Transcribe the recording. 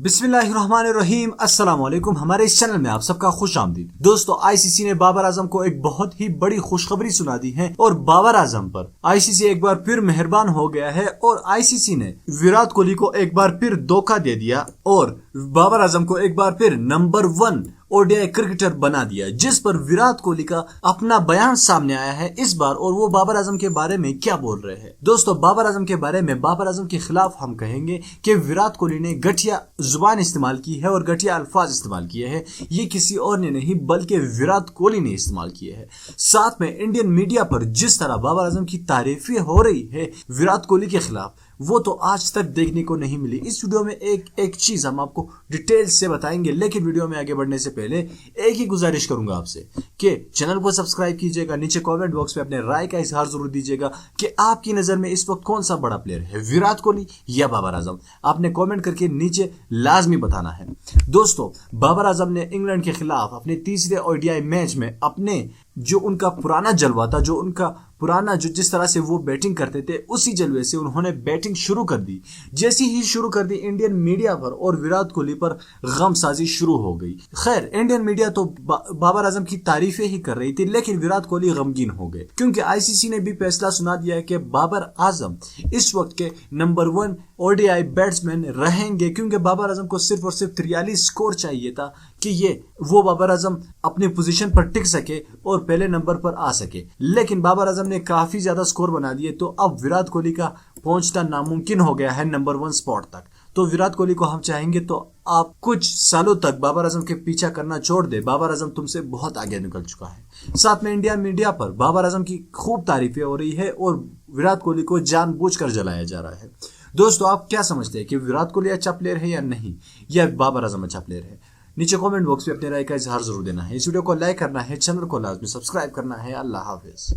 बिस्मिल्लाहिर्रहमानिर्रहीम अस्सलाम वालेकुम। हमारे इस चैनल में आप सबका खुश आमदीद। दोस्तों, आईसीसी ने बाबर आजम को एक बहुत ही बड़ी खुशखबरी सुना दी है और बाबर आजम पर आईसीसी एक बार फिर मेहरबान हो गया है और आईसीसी ने विराट कोहली को एक बार फिर धोखा दे दिया और बाबर आजम को एक बार फिर नंबर 1 ओडीआई क्रिकेटर बना दिया, जिस पर विराट कोहली का अपना बयान सामने आया है इस बार। और वो बाबर आजम के बारे में क्या बोल रहे हैं दोस्तों, बाबर आजम के बारे में, बाबर आजम के खिलाफ हम कहेंगे कि विराट कोहली ने घटिया जुबान इस्तेमाल की है और घटिया अल्फाज इस्तेमाल किए हैं। ये किसी और ने नहीं बल्कि विराट कोहली ने इस्तेमाल किए हैं। साथ में इंडियन मीडिया पर जिस तरह बाबर आजम की तारीफें हो रही है विराट कोहली के खिलाफ, वो तो आज तक देखने को नहीं मिली। इस वीडियो में एक एक चीज हम आपको डिटेल से बताएंगे, लेकिन वीडियो में आगे बढ़ने से पहले एक ही गुजारिश करूंगा आपसे कि चैनल को सब्सक्राइब कीजिएगा, नीचे कमेंट बॉक्स में अपने राय का इजहार जरूर दीजिएगा कि आपकी नजर में इस वक्त कौन सा बड़ा प्लेयर है, विराट कोहली या बाबर आजम। आपने कमेंट करके नीचे लाजमी बताना है। दोस्तों, बाबर आजम ने इंग्लैंड के खिलाफ अपने तीसरे ओडीआई मैच में अपने जो उनका पुराना जलवा था, जो उनका पुराना जो जिस तरह से वो बैटिंग करते थे, उसी जलवे से उन्होंने बैटिंग शुरू कर दी। जैसी ही शुरू कर दी, इंडियन मीडिया पर और विराट कोहली पर गमसाजी शुरू हो गई। खैर, इंडियन मीडिया तो बाबर आजम की तारीफें ही कर रही थी, लेकिन विराट कोहली गमगीन हो गए क्योंकि आईसीसी ने भी फैसला सुना दिया है कि बाबर आजम इस वक्त के नंबर 1 ओडीआई बैट्समैन रहेंगे, क्योंकि बाबर आजम को सिर्फ और सिर्फ 43 स्कोर चाहिए था कि वो बाबर आजम अपनी पोजीशन पर टिक सके और पहले नंबर पर आ सके। लेकिन बाबर आजम ने काफी ज्यादा स्कोर बना दिए, तो अब विराट कोहली का पहुंचना नामुमकिन हो गया है नंबर 1 स्पॉट तक। तो विराट कोहली को हम चाहेंगे तो आप कुछ सालों तक बाबर आजम के पीछा करना छोड़ दे। बाबर आजम तुमसे बहुत आगे निकल चुका है। साथ में इंडिया मीडिया पर बाबर आजम की खूब तारीफें हो रही है और विराट कोहली को जानबूझकर जलाया जा रहा है। दोस्तों, आप क्या समझते हैं कि विराट कोहली अच्छा प्लेयर है या नहीं, या बाबर आजम अच्छा प्लेयर है? नीचे कमेंट बॉक्स में अपने राय का इजहार जरूर देना है। इस वीडियो को लाइक करना है, चैनल को लाजमी सब्सक्राइब करना है। अल्लाह हाफिज।